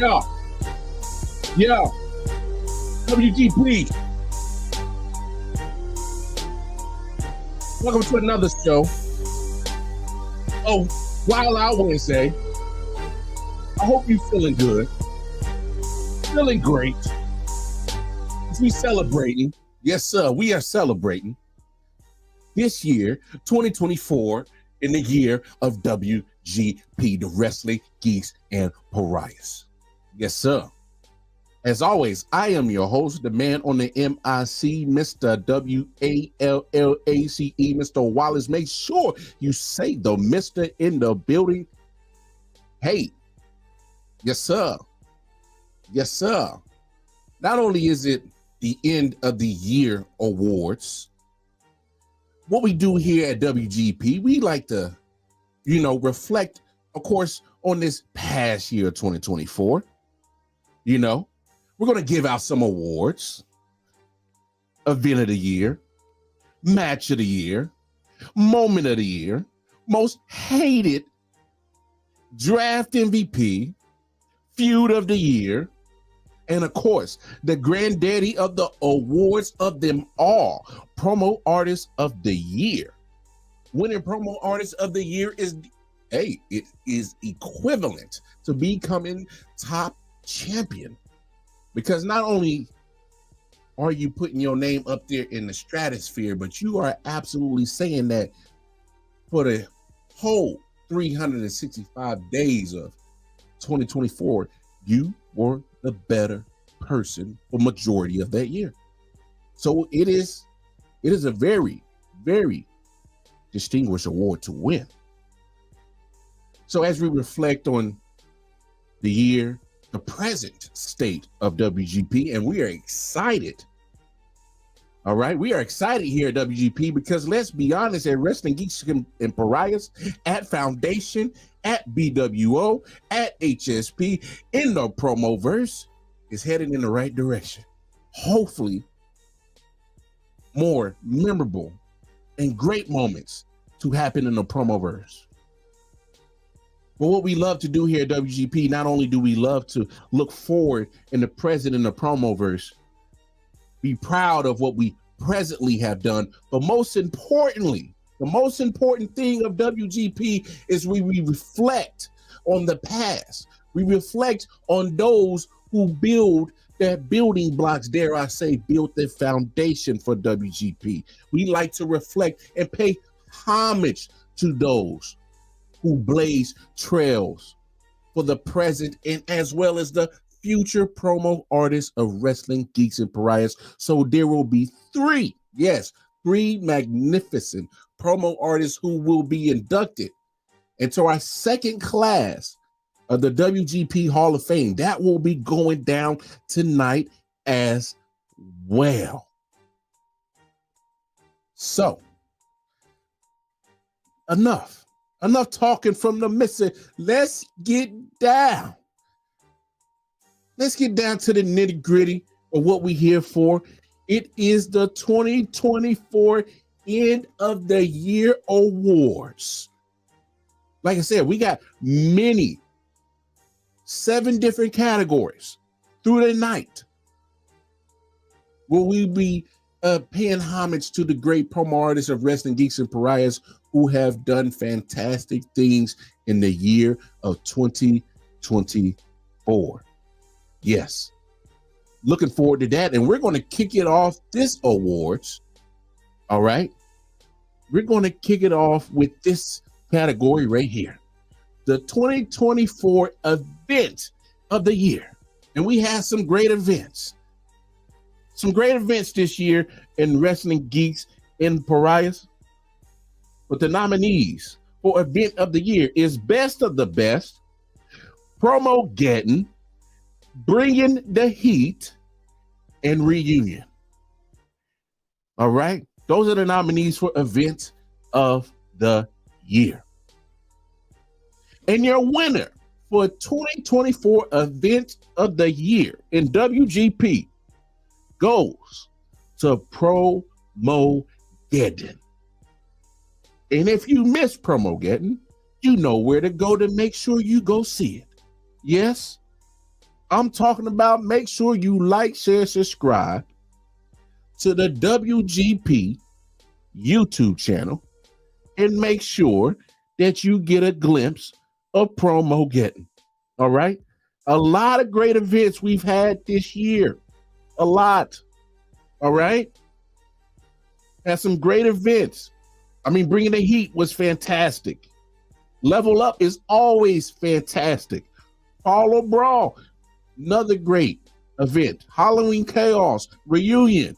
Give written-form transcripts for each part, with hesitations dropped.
Yeah. Yeah. WGP. Welcome to another show. Oh, Wild Out Wednesday. I hope you're feeling good. Feeling great. We celebrating. Yes, sir. We are celebrating this year, 2024, in the year of WGP, the Wrestling Geeks and Pariahs. Yes, sir. As always, I am your host, the man on the MIC, Mr. WALLACE, Mr. Wallace. Make sure you say the Mr. in the building. Hey, yes, sir. Yes, sir. Not only is it the end of the year awards, what we do here at WGP, we like to, reflect, of course, on this past year, 2024. We're going to give out some awards: event of the year, match of the year, moment of the year, most hated, draft MVP, feud of the year, and of course, the granddaddy of the awards of them all, promo artist of the year. Winning promo artist of the year is, it is equivalent to becoming top champion. Because not only are you putting your name up there in the stratosphere, but you are absolutely saying that for the whole 365 days of 2024, you were the better person for majority of that year. So it is a very, very distinguished award to win. So as we reflect on the year, the present state of WGP, and we are excited. All right, we are excited here at WGP because let's be honest, at Wrestling Geeks and Pariahs, at Foundation, at BWO, at HSP, in the Promoverse is headed in the right direction. Hopefully, more memorable and great moments to happen in the Promoverse. But what we love to do here at WGP, not only do we love to look forward in the present in the Promoverse, be proud of what we presently have done, but most importantly, the most important thing of WGP is we reflect on the past. We reflect on those who build their building blocks, dare I say, built the foundation for WGP. We like to reflect and pay homage to those who blaze trails for the present and as well as the future promo artists of Wrestling Geeks and Pariahs. So there will be three magnificent promo artists who will be inducted into our second class of the WGP Hall of Fame. That will be going down tonight as well. So, enough talking from the missing. Let's get down. Let's get down to the nitty gritty of what we're here for. It is the 2024 End of the Year Awards. Like I said, we got 7 different categories through the night. Will we be paying homage to the great promo artists of Wrestling Geeks and Pariahs who have done fantastic things in the year of 2024. Yes. Looking forward to that. And we're going to kick it off this awards. All right. We're going to kick it off with this category right here. The 2024 event of the year. And we had some great events. Some great events this year in Wrestling Geeks and Pariahs. But the nominees for event of the year is Best of the Best, Promo Getting, Bringing the Heat, and Reunion. All right. Those are the nominees for event of the year. And your winner for 2024 event of the year in WGP goes to Promo Getting. And if you miss Promo Getting, you know where to go to make sure you go see it. Yes, I'm talking about make sure you like, share, subscribe to the WGP YouTube channel and make sure that you get a glimpse of Promo Getting. All right. A lot of great events we've had this year. A lot. All right. Had some great events. I mean, Bringing the Heat was fantastic. Level Up is always fantastic. All Brawl, another great event. Halloween Chaos Reunion,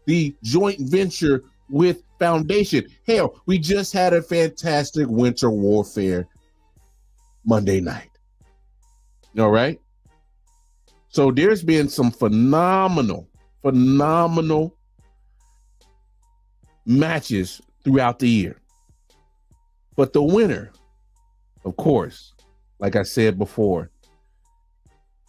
the joint venture with Foundation. Hell, we just had a fantastic Winter Warfare Monday night. All right. So there's been some phenomenal matches throughout the year. But the winner, of course, like I said before,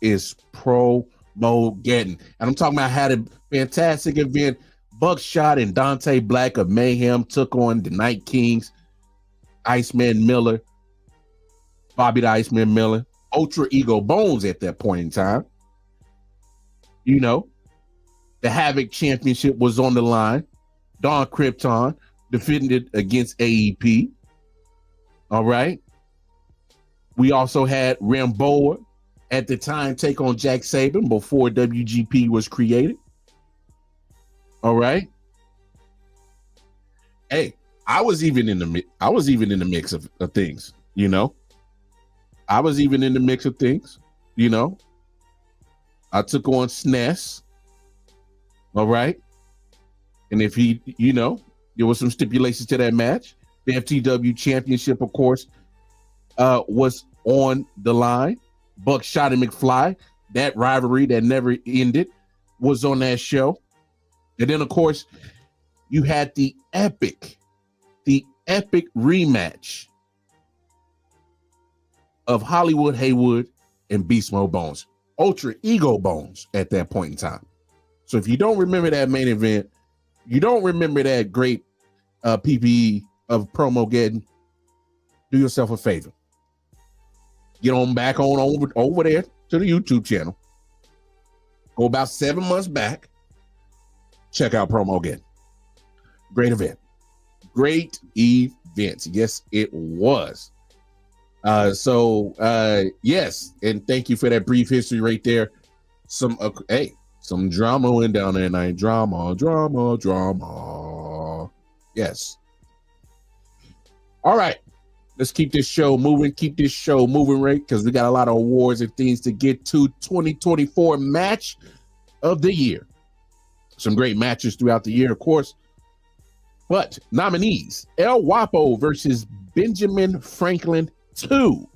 is Promo Getting. And I'm talking about had a fantastic event. Buckshot and Dante Black of Mayhem took on the Night Kings, Iceman Miller, Bobby the Iceman Miller, Ultra Ego Bones at that point in time. You know, the Havoc Championship was on the line. Don Krypton defended against AEP. All right. We also had Ramboa at the time take on Jack Saban before WGP was created. All right. Hey, I was even in the mix of things, you know. I was even in the mix of things, you know. I took on SNES. All right. And if he, you know, there was some stipulations to that match. The FTW championship, of course, was on the line. Buckshot and McFly, that rivalry that never ended, was on that show. And then, of course, you had the epic rematch of Hollywood Haywood and Beast Mode Bones, Ultra Ego Bones at that point in time. So if you don't remember that main event, you don't remember that great PPE of Promo Getting, do yourself a favor. Get on back on over there to the YouTube channel. Go about 7 months back. Check out Promo Getting. Great event. Great event. Yes, it was. Yes, and thank you for that brief history right there. Some drama went down there tonight. Drama. Yes. All right. Let's keep this show moving. Right? Because we got a lot of awards and things to get to. 2024 match of the year. Some great matches throughout the year, of course. But nominees: El Guapo versus Benjamin Franklin 2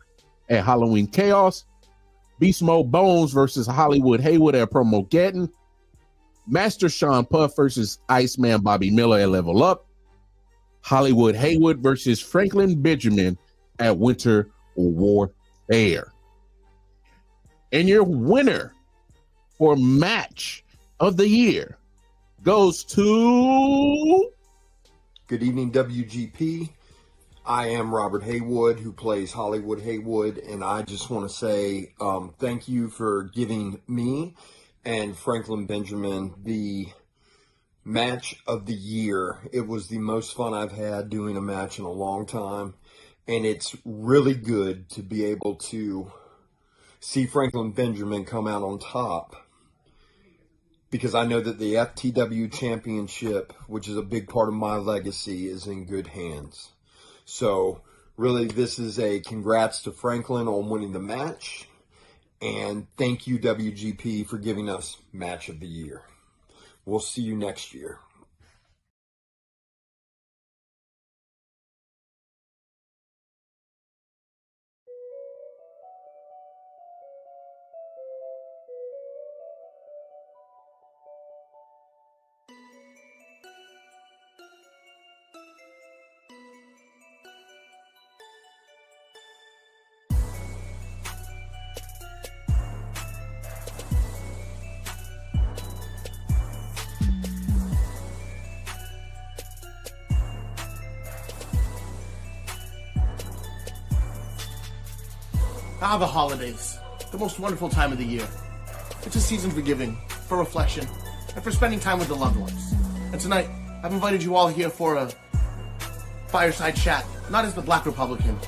at Halloween Chaos. Beast Mode Bones versus Hollywood Haywood at Promo Getting. Master Sean Puff versus Iceman Bobby Miller at Level Up. Hollywood Haywood versus Franklin Benjamin at Winter Warfare. And your winner for match of the year goes to... Good evening, WGP. I am Robert Haywood, who plays Hollywood Haywood, and I just want to say thank you for giving me and Franklin Benjamin the match of the year. It was the most fun I've had doing a match in a long time, and it's really good to be able to see Franklin Benjamin come out on top, because I know that the FTW championship, which is a big part of my legacy, is in good hands. So really, this is a congrats to Franklin on winning the match, and thank you, WGP, for giving us match of the year. We'll see you next year. The holidays. the most wonderful time of the year. It's a season for giving, for reflection, and for spending time with the loved ones. And tonight, I've invited you all here for a fireside chat, not as the Black Republican,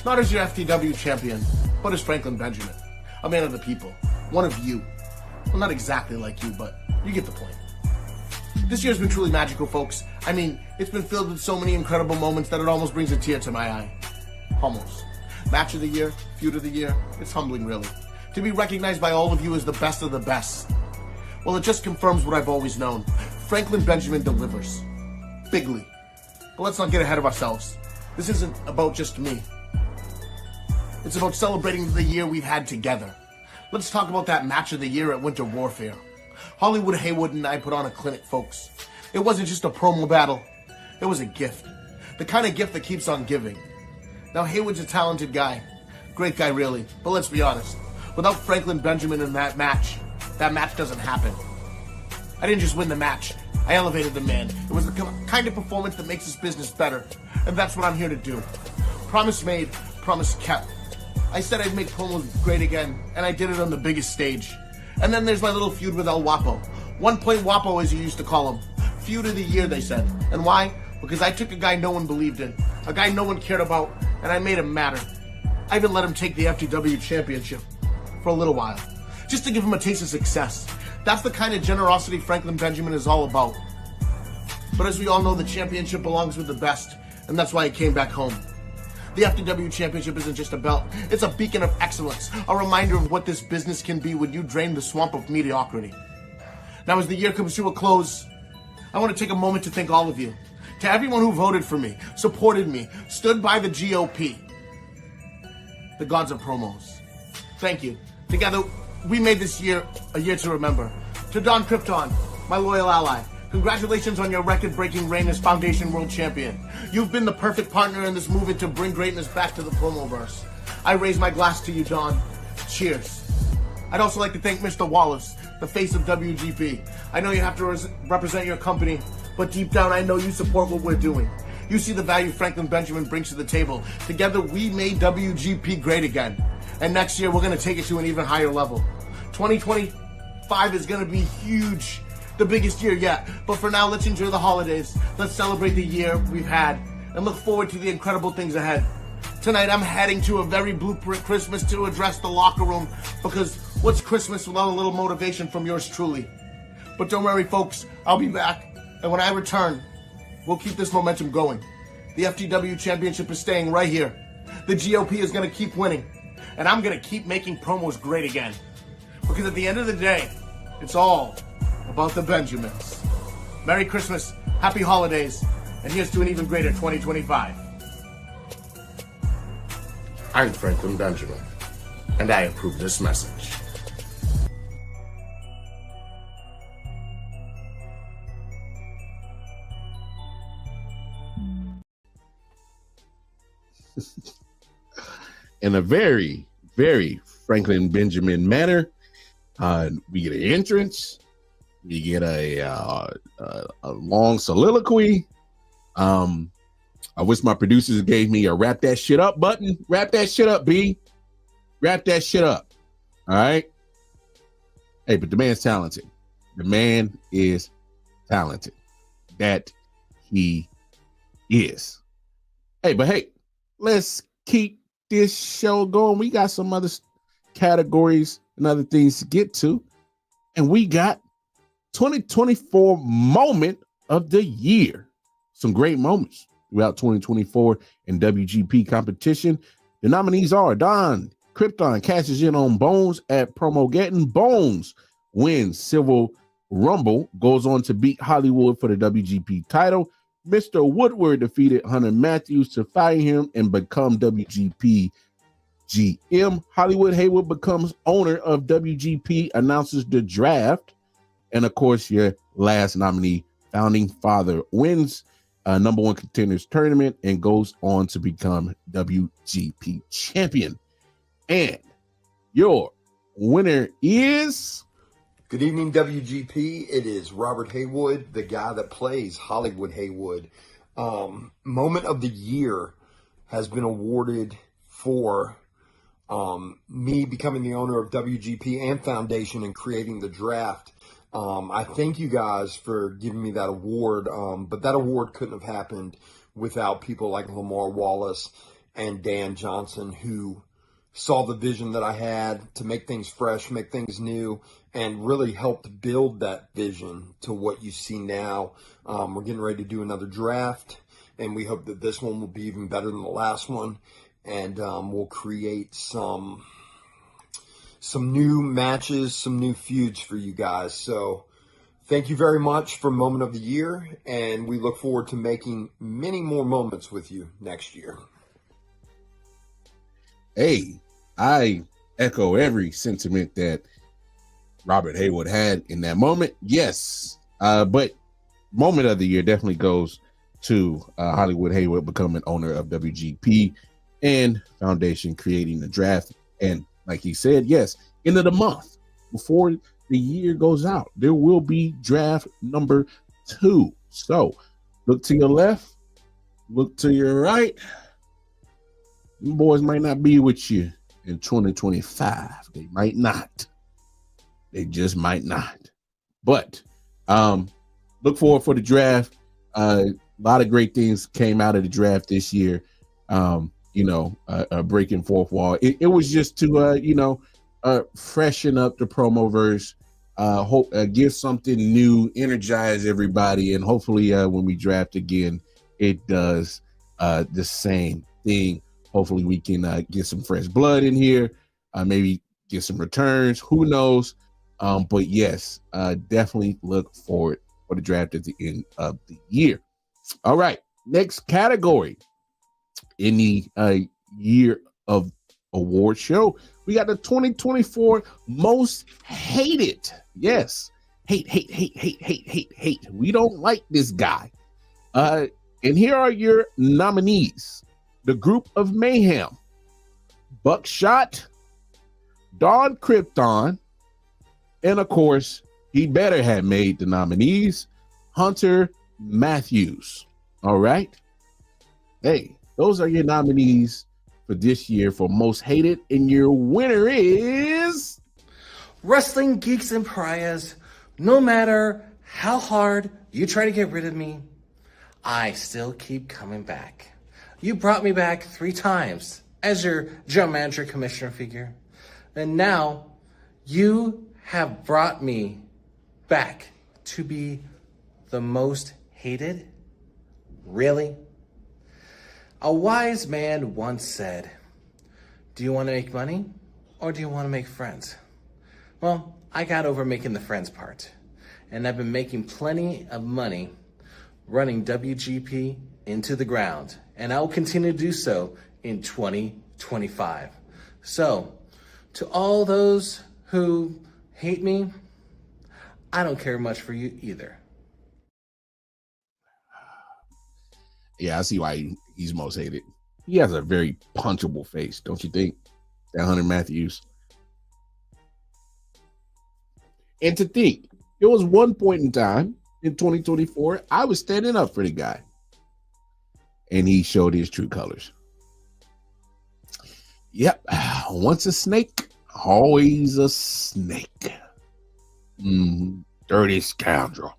not as your FTW champion, but as Franklin Benjamin, a man of the people, one of you. Well, not exactly like you, but you get the point. This year's been truly magical, folks. I mean, it's been filled with so many incredible moments that it almost brings a tear to my eye. Almost. Match of the year, feud of the year, it's humbling, really. To be recognized by all of you as the best of the best. Well, it just confirms what I've always known. Franklin Benjamin delivers. Bigly. But let's not get ahead of ourselves. This isn't about just me. It's about celebrating the year we've had together. Let's talk about that match of the year at Winter Warfare. Hollywood Haywood and I put on a clinic, folks. It wasn't just a promo battle. It was a gift. The kind of gift that keeps on giving. Now, Haywood's a talented guy. Great guy, really. But let's be honest. Without Franklin Benjamin in that match doesn't happen. I didn't just win the match. I elevated the man. It was the kind of performance that makes this business better. And that's what I'm here to do. Promise made, promise kept. I said I'd make promos great again, and I did it on the biggest stage. And then there's my little feud with El Guapo. 1 Point Guapo, as you used to call him. Feud of the year, they said. And why? Because I took a guy no one believed in, a guy no one cared about, and I made him matter. I even let him take the FTW championship for a little while, just to give him a taste of success. That's the kind of generosity Franklin Benjamin is all about. But as we all know, the championship belongs with the best, and that's why it came back home. The FTW championship isn't just a belt, it's a beacon of excellence, a reminder of what this business can be when you drain the swamp of mediocrity. Now, as the year comes to a close, I want to take a moment to thank all of you. To everyone who voted for me, supported me, stood by the GOP. The gods of promos. Thank you. Together, we made this year a year to remember. To Don Krypton, my loyal ally, congratulations on your record-breaking reign as Foundation World Champion. You've been the perfect partner in this movement to bring greatness back to the promoverse. I raise my glass to you, Don. Cheers. I'd also like to thank Mr. Wallace, the face of WGP. I know you have to represent your company, but deep down I know you support what we're doing. You see the value Franklin Benjamin brings to the table. Together we made WGP great again. And next year we're going to take it to an even higher level. 2025 is going to be huge. The biggest year yet. But for now, let's enjoy the holidays. Let's celebrate the year we've had and look forward to the incredible things ahead. Tonight, I'm heading to a very blueprint Christmas to address the locker room, because what's Christmas without a little motivation from yours truly? But don't worry, folks, I'll be back. And when I return, we'll keep this momentum going. The FTW championship is staying right here. The GOP is going to keep winning. And I'm going to keep making promos great again. Because at the end of the day, it's all about the Benjamins. Merry Christmas, happy holidays, and here's to an even greater 2025. I'm Franklin Benjamin, and I approve this message. In a very, very Franklin Benjamin manner, we get an entrance. We get a long soliloquy. I wish my producers gave me a wrap that shit up button. Wrap that shit up, B. Wrap that shit up. All right. Hey, but the man's talented. The man is talented. That he is. Hey, but hey, let's keep this show going. We got some other categories and other things to get to. And we got 2024 moment of the year. Some great moments throughout 2024 in WGP competition. The nominees are Don Krypton cashes in on Bones at Promogeddon. Bones wins Civil Rumble, goes on to beat Hollywood for the WGP title. Mr. Woodward defeated Hunter Matthews to fire him and become WGP GM. Hollywood Haywood becomes owner of WGP, announces the draft. And of course, your last nominee, Founding Father, wins number one contenders tournament and goes on to become WGP champion. And your winner is... Good evening, WGP. It is Robert Haywood, the guy that plays Hollywood Haywood. Moment of the year has been awarded for me becoming the owner of WGP and Foundation and creating the draft. I thank you guys for giving me that award, but that award couldn't have happened without people like Lamar Wallace and Dan Johnson, who saw the vision that I had to make things fresh, make things new, and really helped build that vision to what you see now. We're getting ready to do another draft, and we hope that this one will be even better than the last one, and we'll create some new matches, some new feuds for you guys. So thank you very much for Moment of the Year, and we look forward to making many more moments with you next year. Hey, I echo every sentiment that Robert Haywood had in that moment. Yes, but Moment of the Year definitely goes to Hollywood Haywood becoming owner of WGP and Foundation creating the draft. And like he said, yes, end of the month, before the year goes out, there will be draft number 2. So look to your left, look to your right. You boys might not be with you in 2025. They might not. They just might not. But look forward for the draft. A lot of great things came out of the draft this year. Breaking fourth wall. It was just to freshen up the promo verse, give something new, energize everybody, and hopefully when we draft again, it does the same thing. Hopefully we can get some fresh blood in here, maybe get some returns. Who knows? But yes, definitely look forward for the draft at the end of the year. All right, next category in the year of award show, we got the 2024 most hated. Yes, hate. We don't like this guy. And here are your nominees: the Group of Mayhem, Buckshot, Dawn Krypton, and of course, he better have made the nominees, Hunter Matthews. All right. Hey, those are your nominees for this year for most hated, and your winner is Wrestling Geeks and Pariahs. No matter how hard you try to get rid of me, I still keep coming back. You brought me back 3 times as your general manager commissioner figure, and now you have brought me back to be the most hated? Really? A wise man once said, do you want to make money or do you want to make friends? Well, I got over making the friends part, and I've been making plenty of money running WGP into the ground, and I will continue to do so in 2025. So, to all those who hate me, I don't care much for you either. Yeah, I see why he's most hated. He has a very punchable face, don't you think? That Hunter Matthews. And to think, there was one point in time in 2024, I was standing up for the guy, and he showed his true colors. Yep, once a snake, always a snake. Dirty scoundrel.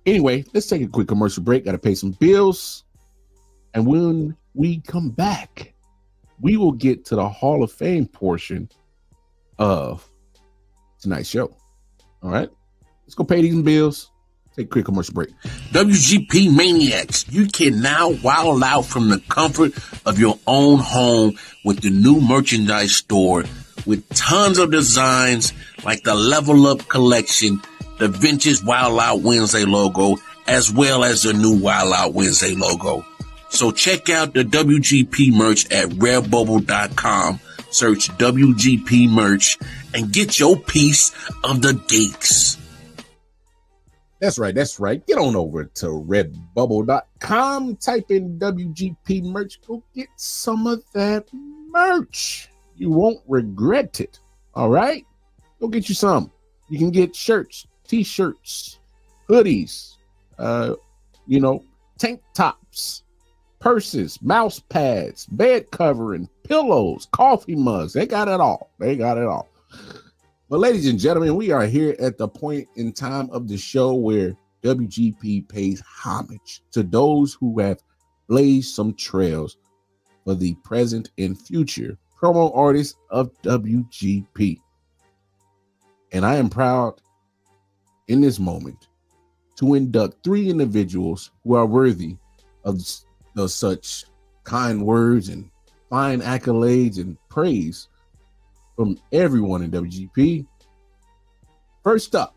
Anyway, let's take a quick commercial break. Got to pay some bills. And when we come back, we will get to the Hall of Fame portion of tonight's show. All right, let's go pay these bills. Take a quick commercial break. WGP Maniacs, you can now wild out from the comfort of your own home with the new merchandise store with tons of designs like the Level Up collection, the vintage Wild Out Wednesday logo, as well as the new Wild Out Wednesday logo. So check out the WGP merch at redbubble.com. Search WGP merch and get your piece of the geeks. That's right. Get on over to redbubble.com. Type in WGP merch. Go get some of that merch. You won't regret it. All right? Go get you some. You can get shirts, t-shirts, hoodies, tank tops, purses, mouse pads, bed covering, pillows, coffee mugs. They got it all. They got it all. But ladies and gentlemen, we are here at the point in time of the show where WGP pays homage to those who have blazed some trails for the present and future promo artists of WGP. And I am proud in this moment to induct 3 individuals who are worthy of such kind words and fine accolades and praise from everyone in WGP. First up,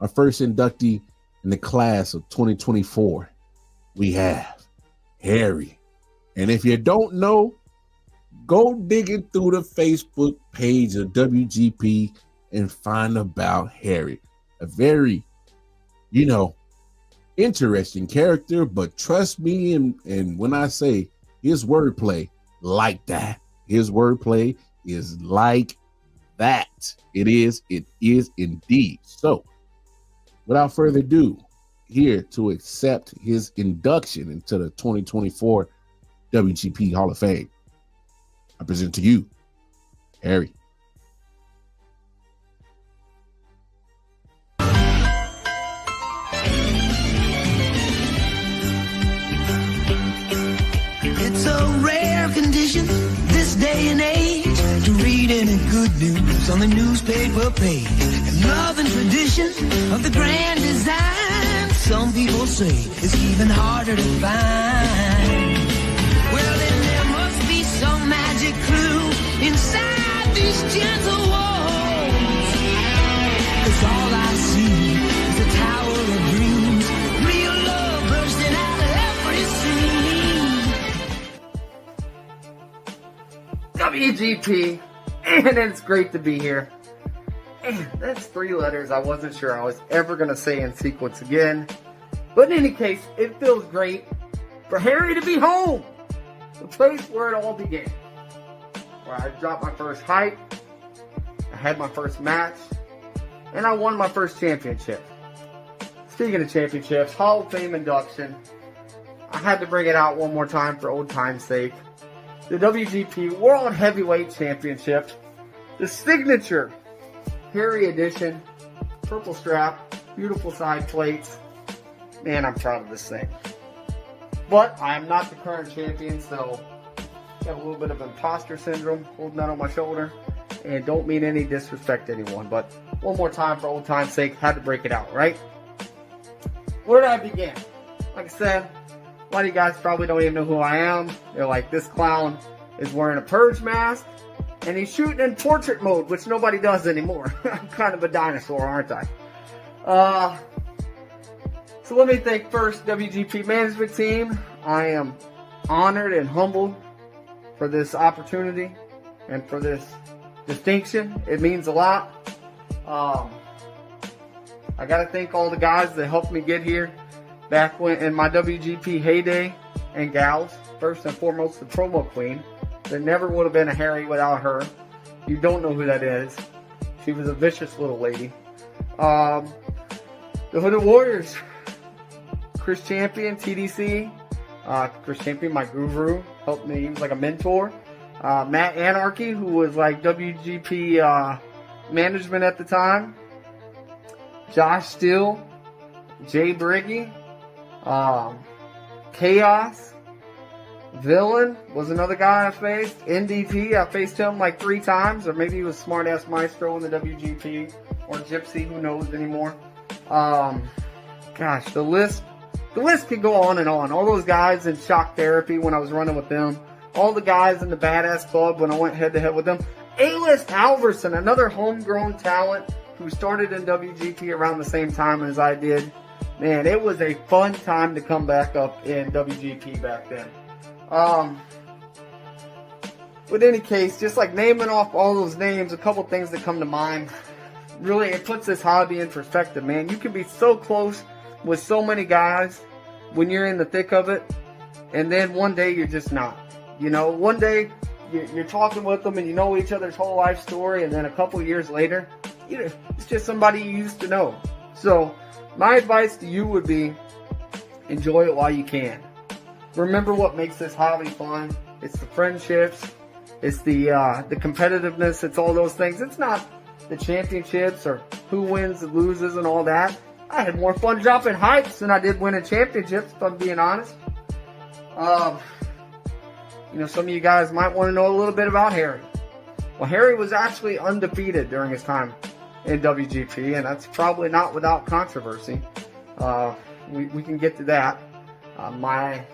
our first inductee in the class of 2024, we have Harry. And if you don't know, go digging through the Facebook page of WGP and find about Harry. A very, interesting character, but trust me, and when I say his wordplay like that, his wordplay is like that. It is indeed. So, without further ado, here to accept his induction into the 2024 WGP Hall of Fame, I present to you, Harry. It's a rare condition this day and age to read any good news on the newspaper page. And love and tradition of the grand design, some people say, is even harder to find. Well, then there must be some magic clue inside these gentle walls. 'Cause all I see is a tower of dreams, real love bursting out of every seam. WGP, and it's great to be here. And that's 3 letters I wasn't sure I was ever going to say in sequence again. But in any case, it feels great for Harry to be home. The place where it all began. Where I dropped my first height, I had my first match, and I won my first championship. Speaking of championships, Hall of Fame induction. I had to bring it out one more time for old time's sake. The WGP World Heavyweight Championship, the signature Harry edition, purple strap, beautiful side plates. Man, I'm proud of this thing. But I'm not the current champion, so got a little bit of imposter syndrome holding that on my shoulder. And don't mean any disrespect to anyone, but one more time for old time's sake, had to break it out, right? Where did I begin? Like I said, a lot of you guys probably don't even know who I am. They're like, this clown is wearing a purge mask and he's shooting in portrait mode, which nobody does anymore. I'm kind of a dinosaur, aren't I? So let me thank first WGP management team. I am honored and humbled for this opportunity and for this distinction. It means a lot. I got to thank all the guys that helped me get here back when in my WGP heyday, and gals. First and foremost, the promo queen. There never would have been a Harry without her. You don't know who that is. She was a vicious little lady. The Hooded Warriors. Chris Champion, TDC. Chris Champion, my guru, helped me. He was like a mentor. Matt Anarchy, who was like WGP management at the time. Josh Steele. Jay Briggy. Chaos. Villain was another guy I faced. NDT, I faced him like 3 times, or maybe he was Smart Ass Maestro in the WGP, or Gypsy, who knows anymore. Gosh, the list could go on and on. All those guys in Shock Therapy when I was running with them. All the guys in the Badass Club when I went head to head with them. A-List Alverson, another homegrown talent who started in WGP around the same time as I did. Man, it was a fun time to come back up in WGP back then. But in any case, just like naming off all those names, a couple things that come to mind. Really, it puts this hobby in perspective, man. You can be so close with so many guys when you're in the thick of it, and then one day you're just not. You know, one day you're talking with them and you know each other's whole life story, and then a couple years later, it's just somebody you used to know. So my advice to you would be, enjoy it while you can. remember what makes this hobby fun. It's the friendships. It's the competitiveness. It's all those things. It's not the championships or who wins and loses and all that. I had more fun dropping hypes than I did winning championships, if I'm being honest. Some of you guys might want to know a little bit about Harry. Well, Harry was actually undefeated during his time in WGP, and that's probably not without controversy. We can get to that. My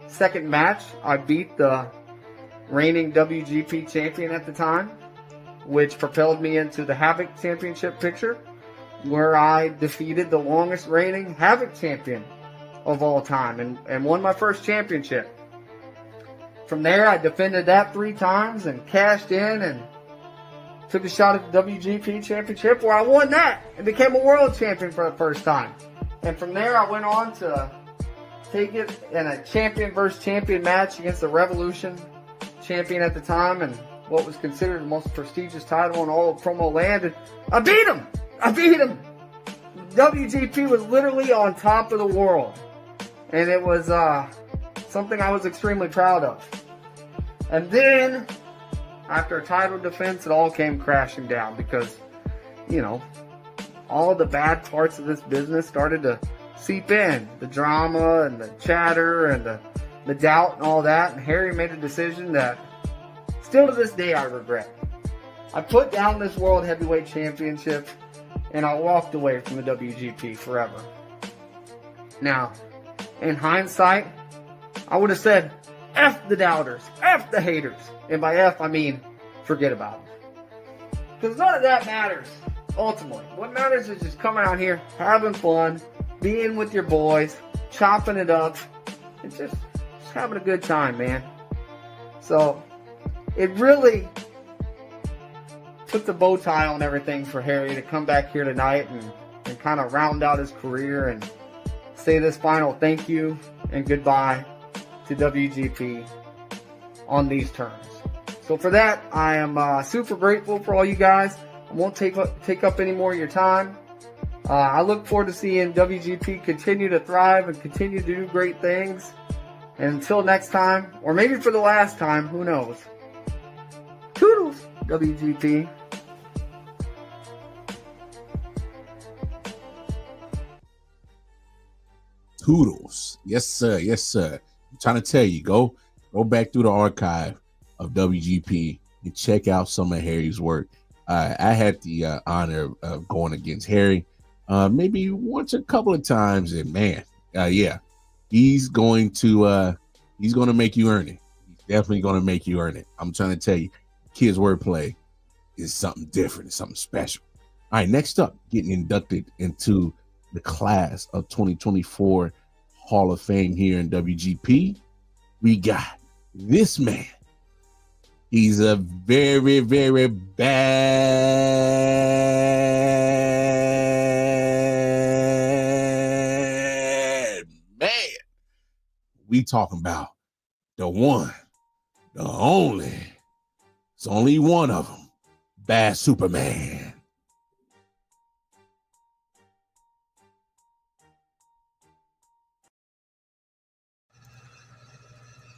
second match, I beat the reigning WGP champion at the time, which propelled me into the Havoc Championship picture, where I defeated the longest reigning Havoc champion of all time and won my first championship. From there, I defended that 3 times and cashed in and took a shot at the WGP Championship, where I won that and became a world champion for the first time. And from there, I went on to take it in a champion versus champion match against the Revolution champion at the time, and what was considered the most prestigious title in all of promo land. And I beat him! WGP was literally on top of the world. And it was something I was extremely proud of. And then, after a title defense, it all came crashing down because, all the bad parts of this business started to seep in. The drama and the chatter and the doubt and all that. And Harry made a decision that, still to this day, I regret. I put down this World Heavyweight Championship and I walked away from the WGP forever. Now, in hindsight, I would have said, F the doubters, F the haters. And by F, I mean, forget about it. Because none of that matters, ultimately. What matters is just coming out here, having fun, being with your boys, chopping it up, and just having a good time, man. So, it really put the bow tie on everything for Harry to come back here tonight and kind of round out his career and say this final thank you and goodbye to WGP on these terms. So for that, I am super grateful for all you guys. I won't take up any more of your time. I look forward to seeing WGP continue to thrive and continue to do great things. And until next time, or maybe for the last time, who knows? Toodles, WGP. Toodles. Yes, sir. Yes, sir. I'm trying to tell you, go back through the archive of WGP and check out some of Harry's work. I had the honor of going against Harry maybe once a couple of times, and man, yeah, he's going to make you earn it. He's definitely going to make you earn it. I'm trying to tell you, kid's wordplay is something different. It's something special. All right, next up, getting inducted into the class of 2024 Hall of Fame here in WGP, we got this man. He's a very, very bad man. We talking about the one, the only. It's only one of them. Bad Superman.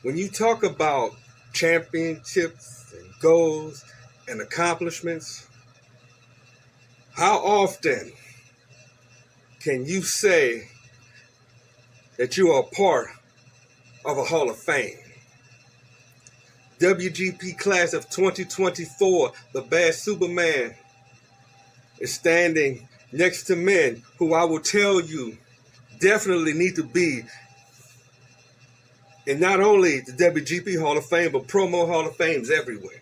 When you talk about championships and goals and accomplishments, how often can you say that you are a part of a Hall of Fame? WGP class of 2024, the Bad Superman, is standing next to men who I will tell you definitely need to be in not only the WGP Hall of Fame, but promo Hall of Fames everywhere.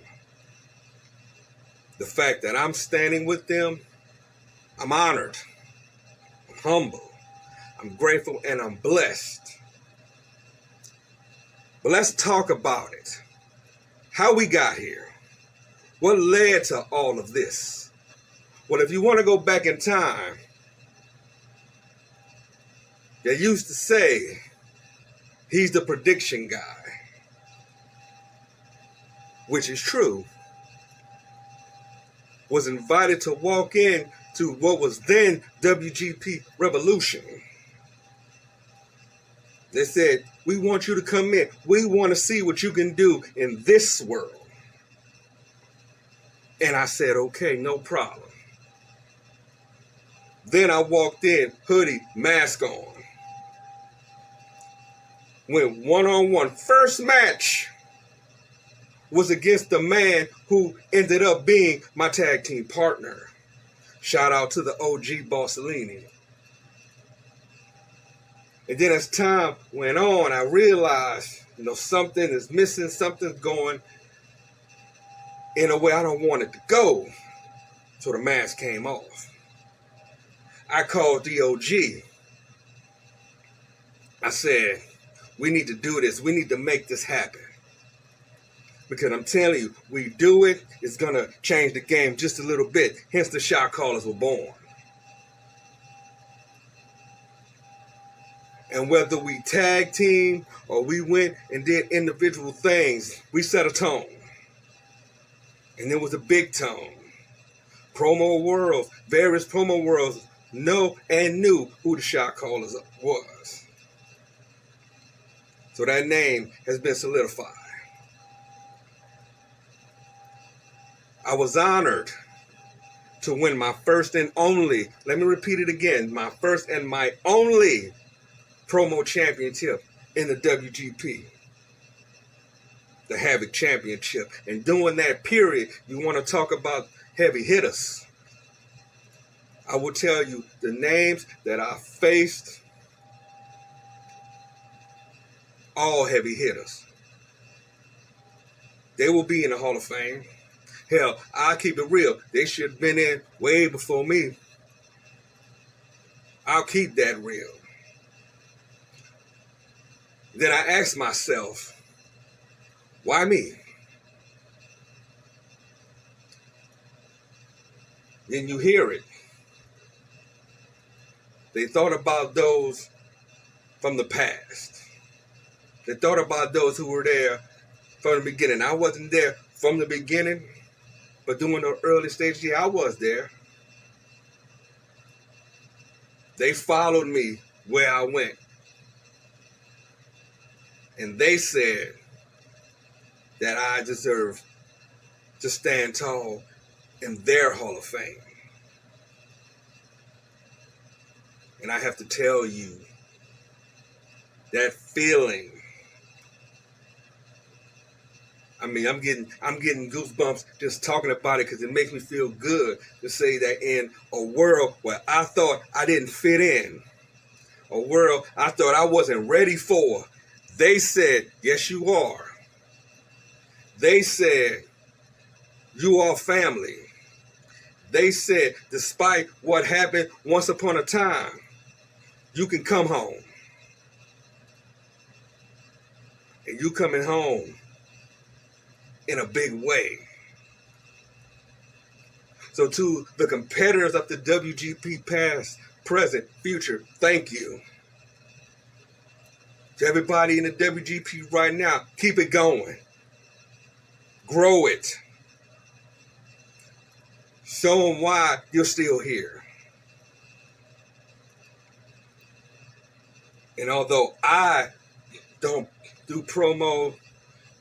The fact that I'm standing with them, I'm honored, I'm humble, I'm grateful, and I'm blessed. But let's talk about it. How we got here. What led to all of this? Well, if you want to go back in time, they used to say, he's the prediction guy, which is true. Was invited to walk in to what was then WGP Revolution. They said, we want you to come in. We want to see what you can do in this world. And I said, okay, no problem. Then I walked in, hoodie, mask on. Went one-on-one. First match was against the man who ended up being my tag team partner. Shout out to the OG Bossellini. And then as time went on, I realized, something is missing, something's going in a way I don't want it to go. So the mask came off. I called the OG. I said, we need to do this. We need to make this happen. Because I'm telling you, we do it, it's going to change the game just a little bit. Hence the shot callers were born. And whether we tag team or we went and did individual things, we set a tone. And it was a big tone. Promo worlds, various promo worlds know and knew who the shot callers was. So that name has been solidified. I was honored to win my first and only, let me repeat it again, my first and my only promo championship in the WGP. The Havoc Championship. And during that period, you want to talk about heavy hitters. I will tell you the names that I faced, all heavy hitters. They will be in the Hall of Fame. Hell, I'll keep it real. They should have been in way before me. I'll keep that real. Then I asked myself, why me? Then you hear it. They thought about those from the past. They thought about those who were there from the beginning. I wasn't there from the beginning, but during the early stages, yeah, I was there. They followed me where I went. And they said that I deserve to stand tall in their Hall of Fame. And I have to tell you, that feeling, I mean, I'm getting goosebumps just talking about it because it makes me feel good to say that in a world where I thought I didn't fit in, a world I thought I wasn't ready for, they said, yes, you are. They said, you are family. They said, despite what happened once upon a time, you can come home. And you coming home in a big way. So to the competitors of the WGP past, present, future, thank you. To everybody in the WGP right now, keep it going. Grow it. Show them why you're still here. And although I don't do promo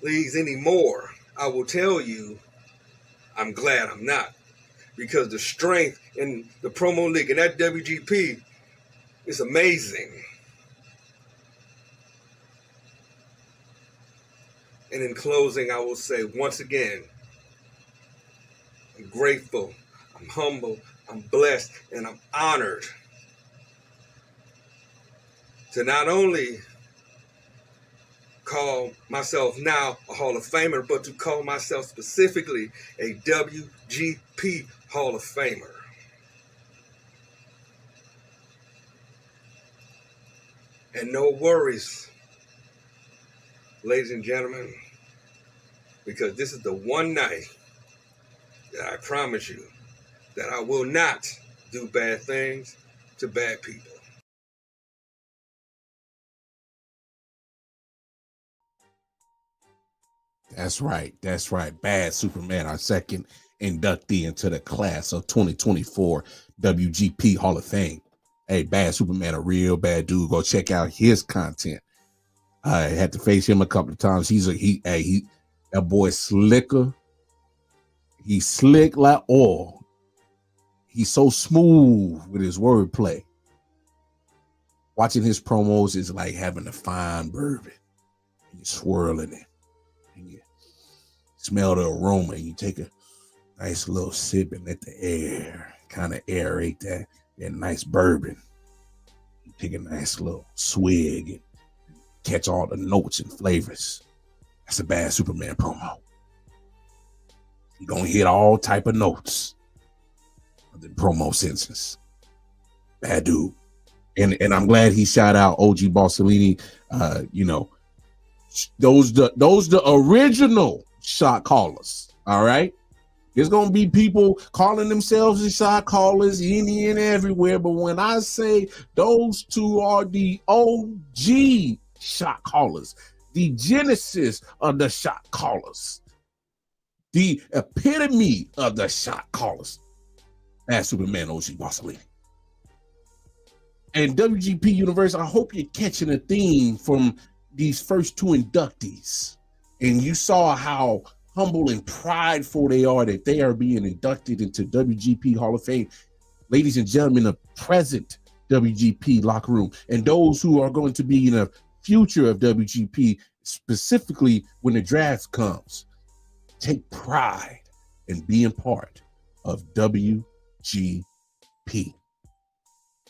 leagues anymore, I will tell you, I'm glad I'm not. Because the strength in the promo league and that WGP is amazing. And in closing, I will say once again, I'm grateful, I'm humble, I'm blessed, and I'm honored to not only call myself now a Hall of Famer, but to call myself specifically a WGP Hall of Famer. And no worries, ladies and gentlemen, because this is the one night that I promise you that I will not do bad things to bad people. That's right. That's right. Bad Superman, our second inductee into the class of 2024 WGP Hall of Fame. Hey, Bad Superman, a real bad dude. Go check out his content. I had to face him a couple of times. That boy slicker. He's slick like oil. He's so smooth with his wordplay. Watching his promos is like having a fine bourbon. And you're swirling it. And you smell the aroma. And you take a nice little sip and let the air kind of aerate that nice bourbon. You take a nice little swig and catch all the notes and flavors. That's a bad Superman promo. You're going to hit all type of notes of the promo senses. Bad dude. And I'm glad he shout out OG Bossellini. Those the original shot callers. All right. There's gonna be people calling themselves the shot callers Indian everywhere, but when I say those two are the OG shot callers, the genesis of the shot callers, the epitome of the shot callers, that's Superman OG Bossellini. And WGP Universe, I hope you're catching a theme from these first two inductees. And you saw how humble and prideful they are that they are being inducted into WGP Hall of Fame. Ladies and gentlemen, the present WGP locker room and those who are going to be in the future of WGP, specifically when the draft comes, take pride in being part of WGP.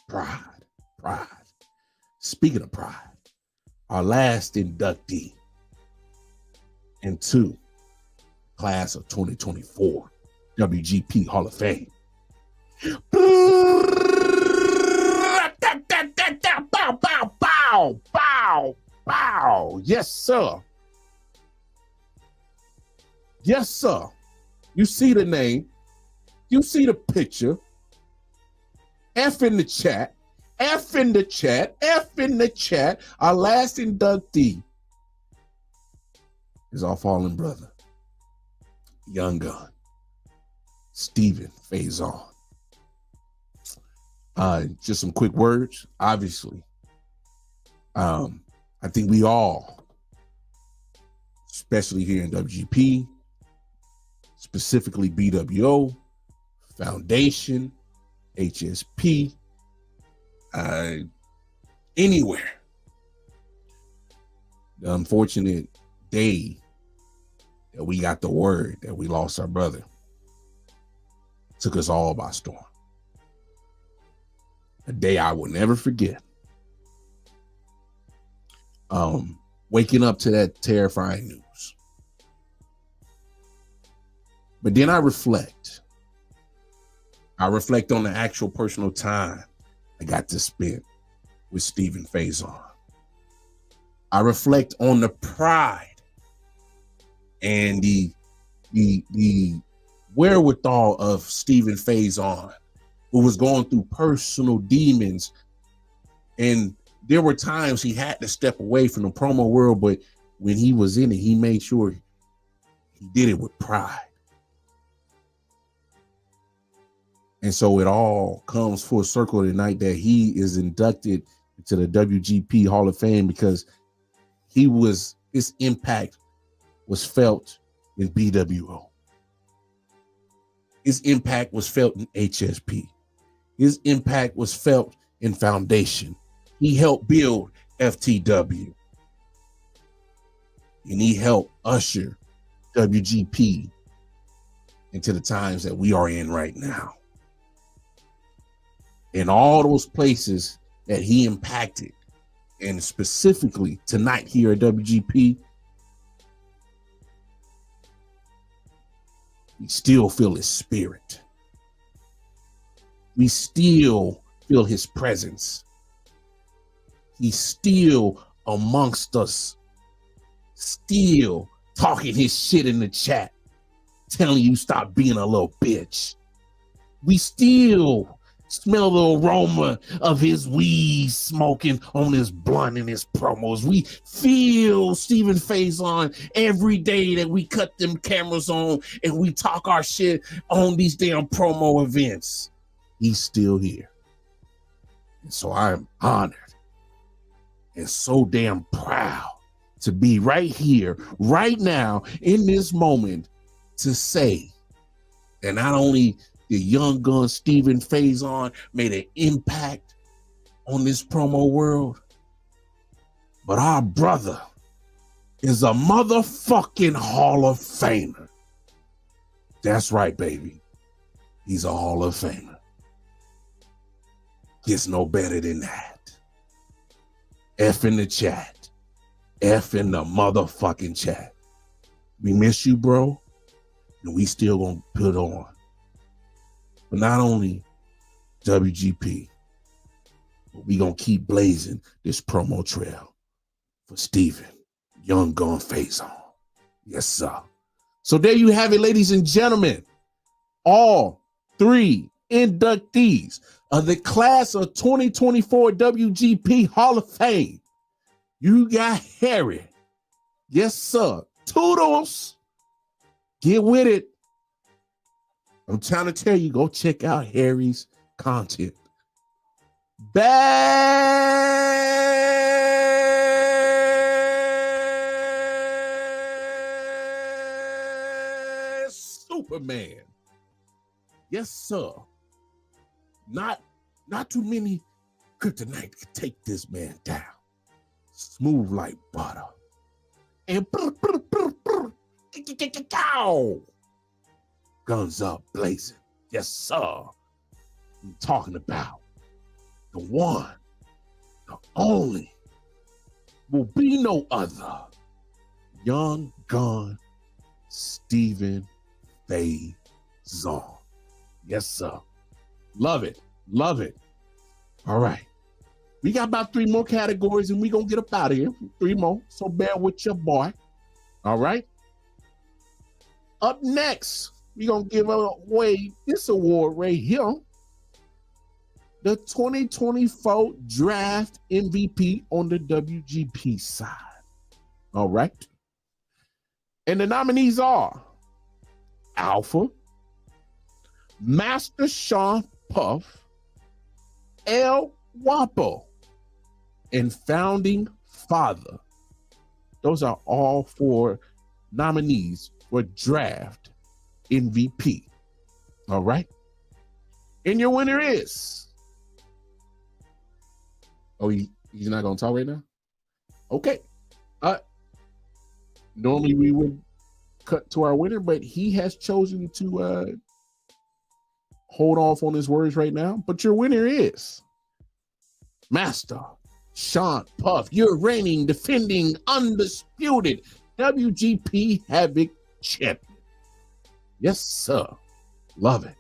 Pride. Speaking of pride, our last inductee into class of 2024 WGP Hall of Fame. Bow. Yes, sir. You see the name. You see the picture. F in the chat. Our last inductee is our fallen brother, Young Gun, Stephen Faison. Just some quick words. Obviously, I think we all, especially here in WGP, specifically BWO, Foundation, HSP, anywhere. The unfortunate day that we got the word that we lost our brother took us all by storm. A day I will never forget. Waking up to that terrifying news. But then I reflect. I reflect on the actual personal time I got to spend with Stephen Faison. I reflect on the pride and the wherewithal of Stephen Faison, who was going through personal demons. And there were times he had to step away from the promo world, but when he was in it, he made sure he did it with pride. And so it all comes full circle tonight that he is inducted into the WGP Hall of Fame because his impact was felt in BWO. His impact was felt in HSP. His impact was felt in Foundation. He helped build FTW. And he helped usher WGP into the times that we are in right now. In all those places that he impacted, and specifically tonight here at WGP, we still feel his spirit. We still feel his presence. He's still amongst us, still talking his shit in the chat, telling you stop being a little bitch. We still smell the aroma of his weed smoking on his blunt in his promos. We feel Stephen Faison every day that we cut them cameras on and we talk our shit on these damn promo events. He's still here. And so I'm honored and so damn proud to be right here, right now, in this moment, to say that not only the young gun Stephen Faison made an impact on this promo world, but our brother is a motherfucking Hall of Famer. That's right, baby. He's a Hall of Famer. Gets no better than that. F in the chat. F in the motherfucking chat. We miss you, bro. And we still gonna put on. But not only WGP, but we gonna keep blazing this promo trail for Steven Young Gun Faison. Yes, sir. So there you have it, ladies and gentlemen. All 3 inductees of the class of 2024 WGP Hall of Fame. You got Harry. Yes, sir. Toodles. Get with it. I'm trying to tell you, go check out Harry's content. Bad Superman. Yes, sir. Not too many kryptonite could take this man down. Smooth like butter. And guns up blazing. Yes, sir. I'm talking about the one, the only, will be no other. Young Gun Stephen Faison. Yes, sir. Love it. Love it. All right. We got about 3 more categories and we gonna get up out of here. 3 more. So bear with your boy. All right. Up next, we gonna give away this award right here. The 2024 Draft MVP on the WGP side. All right. And the nominees are Alpha, Master Sean Puff, El Wapo, and Founding Father. Those are all 4 nominees for Draft MVP. All right. And your winner is. Oh, he's not going to talk right now? Okay. Normally we would cut to our winner, but he has chosen to hold off on his words right now. But your winner is Master Sean Puff, your reigning, defending, undisputed WGP Havoc champion. Yes, sir. Love it.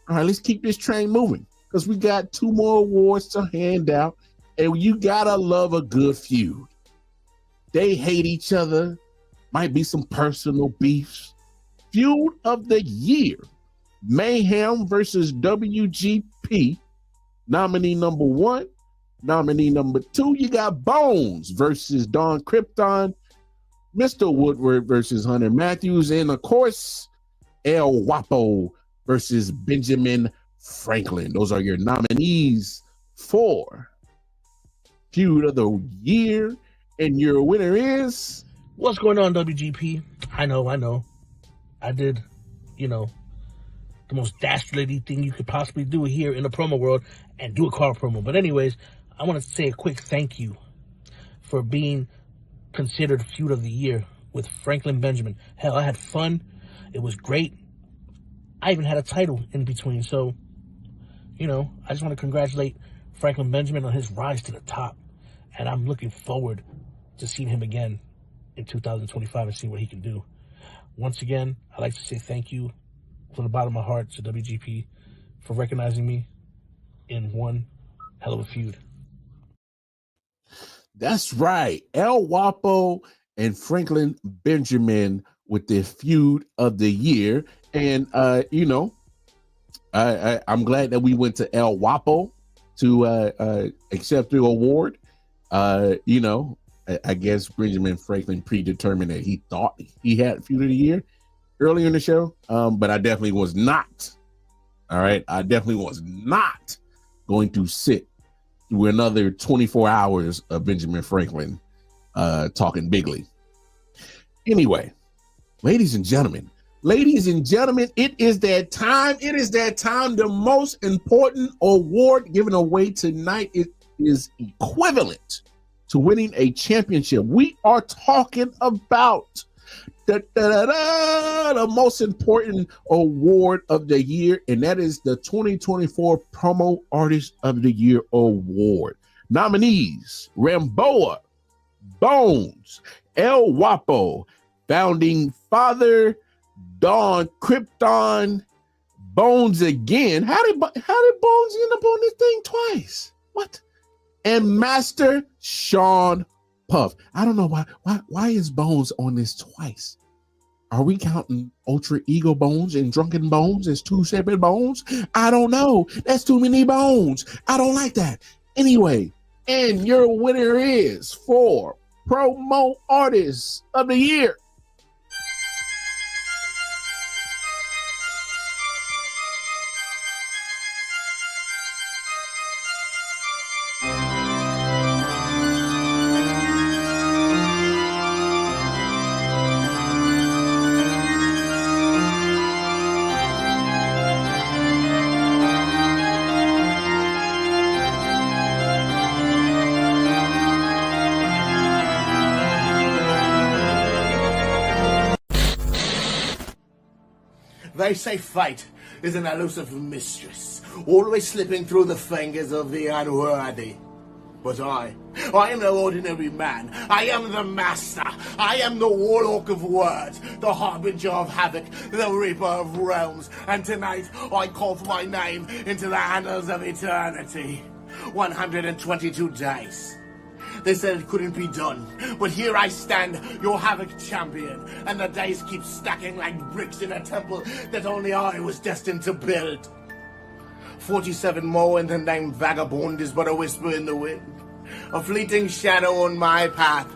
All right, let's keep this train moving because we got 2 more awards to hand out, and you gotta love a good feud. They hate each other. Might be some personal beefs. Feud of the year. Mayhem versus WGP. Nominee number 1. Nominee number 2, you got Bones versus Don Krypton. Mr. Woodward versus Hunter Matthews. And of course, El Wapo versus Benjamin Franklin. Those are your nominees for Feud of the Year. And your winner is... What's going on, WGP? I know. I did, the most dastardly thing you could possibly do here in the promo world and do a car promo. But anyways, I want to say a quick thank you for being considered Feud of the Year with Franklin Benjamin. Hell, I had fun. It was great. I even had a title in between. So, I just want to congratulate Franklin Benjamin on his rise to the top. And I'm looking forward to seeing him again in 2025 and see what he can do. Once again, I'd like to say thank you from the bottom of my heart to WGP for recognizing me in one hell of a feud. That's right. El Wapo and Franklin Benjamin with the Feud of the Year. And, I'm glad that we went to El Wapo to accept the award. I guess Benjamin Franklin predetermined that he thought he had Feud of the Year earlier in the show, but I definitely was not. All right, I definitely was not going to sit through another 24 hours of Benjamin Franklin talking bigly. Anyway, ladies and gentlemen, it is that time. It is that time. The most important award given away tonight is equivalent to winning a championship. We are talking about the most important award of the year, and that is the 2024 Promo Artist of the Year Award. Nominees: Ramboa, Bones, El Guapo, Founding Father, Dawn Krypton, Bones again. How did Bones end up on this thing twice? What? And Master Sean Puff. I don't know why is Bones on this twice? Are we counting Ultra Ego Bones and Drunken Bones as two separate bones? I don't know. That's too many bones. I don't like that. Anyway, and your winner is for Promo Artist of the Year. They say fate is an elusive mistress, always slipping through the fingers of the unworthy. But I am no ordinary man. I am the master. I am the warlock of words, the harbinger of havoc, the reaper of realms. And tonight I call for my name into the annals of eternity. 122 days. They said it couldn't be done, but here I stand, your havoc champion, and the days keep stacking like bricks in a temple that only I was destined to build. 47 more and the name Vagabond is but a whisper in the wind, a fleeting shadow on my path.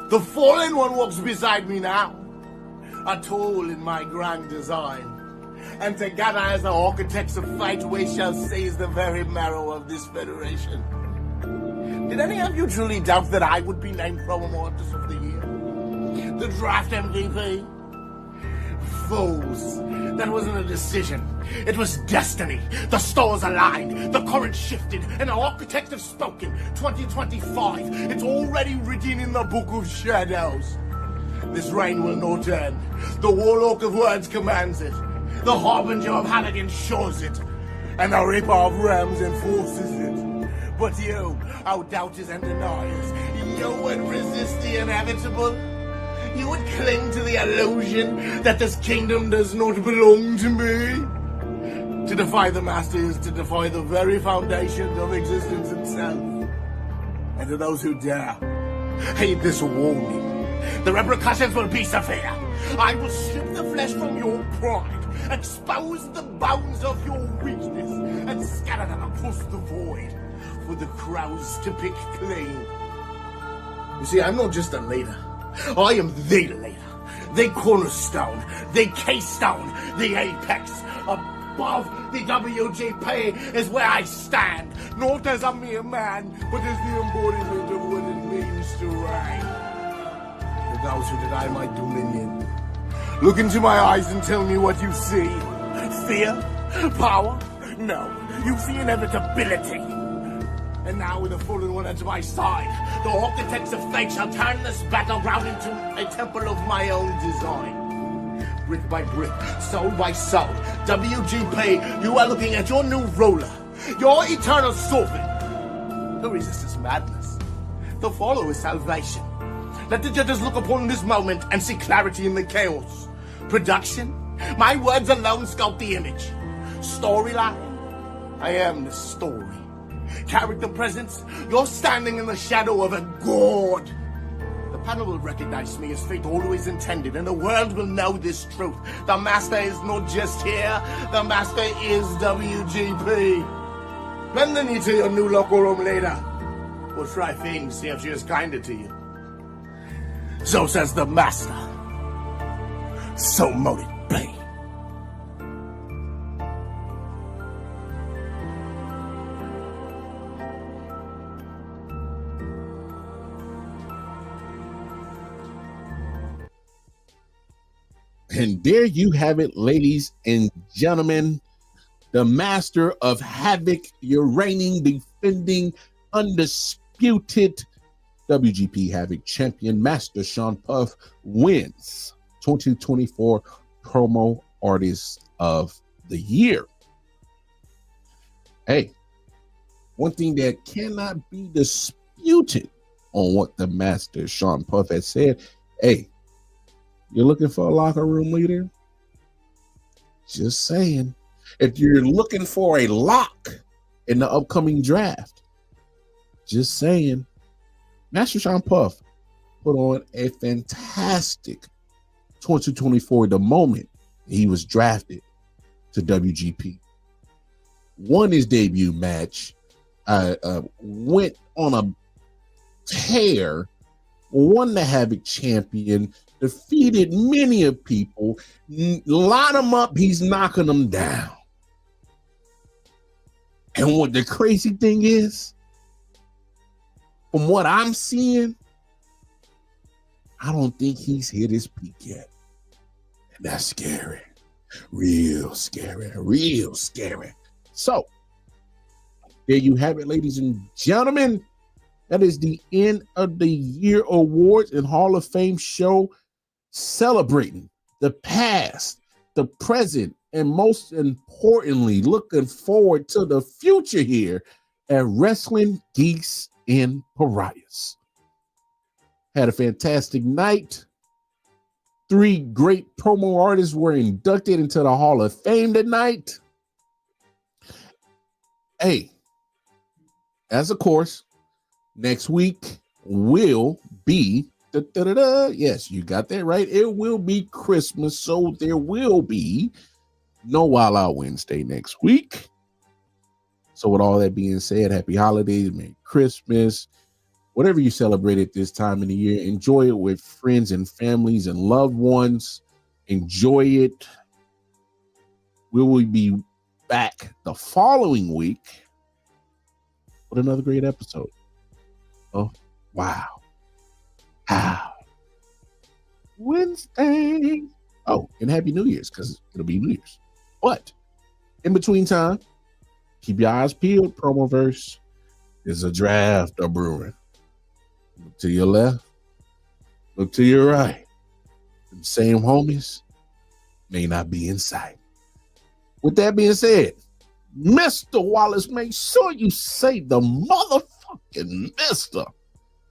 The fallen one walks beside me now, a tool in my grand design. And together as the architects of fate, we shall seize the very marrow of this federation. Did any of you truly doubt that I would be named Promo Artist of the Year? The draft MVP? Fools. That wasn't a decision. It was destiny. The stars aligned. The current shifted. And the architects have spoken. 2025. It's already written in the book of shadows. This reign will not end. The warlock of words commands it. The harbinger of havoc ensures it. And the reaper of realms enforces it. But you, our doubters and deniers, you would resist the inevitable. You would cling to the illusion that this kingdom does not belong to me. To defy the master is to defy the very foundations of existence itself. And to those who dare, heed this warning. The repercussions will be severe. I will strip the flesh from your pride, expose the bones of your weakness, and scatter them across the void for the crows to pick clean. You see, I'm not just a leader. I am the leader, the cornerstone, the keystone, the apex. Above the WGP is where I stand, not as a mere man, but as the embodiment of what it means to reign. For those who deny my dominion, look into my eyes and tell me what you see. Fear? Power? No, you see inevitability. And now with the fallen one at my side, the architects of fate shall turn this battleground into a temple of my own design. Brick by brick, soul by soul, WGP, you are looking at your new ruler, your eternal sovereign. Who resists this madness? The follow is salvation. Let the judges look upon this moment and see clarity in the chaos. Production, my words alone sculpt the image. Storyline, I am the story. Character presence, you're standing in the shadow of a god. The panel will recognize me as fate always intended, and the world will know this truth. The master is not just here, the master is WGP. Bend the knee to your new locker room later. Or try things, see if she is kinder to you. So says the master. So mote it be. And there you have it, ladies and gentlemen. The master of havoc, your reigning, defending, undisputed WGP Havoc champion, Master Sean Puff, wins 2024 Promo Artist of the Year. Hey, one thing that cannot be disputed on what the Master Sean Puff has said, hey, you're looking for a locker room leader? Just saying. If you're looking for a lock in the upcoming draft, just saying. Master Sean Puff put on a fantastic 2024 the moment he was drafted to WGP. Won his debut match, went on a tear, won the Havoc champion, defeated many of people, line them up, he's knocking them down. And what the crazy thing is, from what I'm seeing, I don't think he's hit his peak yet. And that's scary. Real scary. Real scary. So, there you have it, ladies and gentlemen. That is the end of the year awards and Hall of Fame show, celebrating the past, the present, and most importantly, looking forward to the future here at Wrestling Geeks and Pariahs. Had a fantastic night. 3 great promo artists were inducted into the Hall of Fame tonight. Hey, as of course, next week will be, yes, you got that right. It will be Christmas, so there will be no Wild Out Wednesday next week. So with all that being said, happy holidays, Merry Christmas, whatever you celebrate at this time of the year, enjoy it with friends and families and loved ones. Enjoy it. We will be back the following week with another great episode. Oh, wow. How? Wednesday. Oh, and Happy New Year's, because it'll be New Year's. But in between time, keep your eyes peeled, Promoverse. There's a draft of brewing. Look to your left. Look to your right. The same homies may not be in sight. With that being said, Mr. Wallace, make sure you say the motherfucking Mr.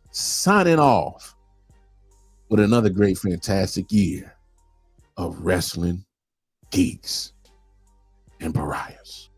Signing off with another great, fantastic year of Wrestling Geeks and Pariahs.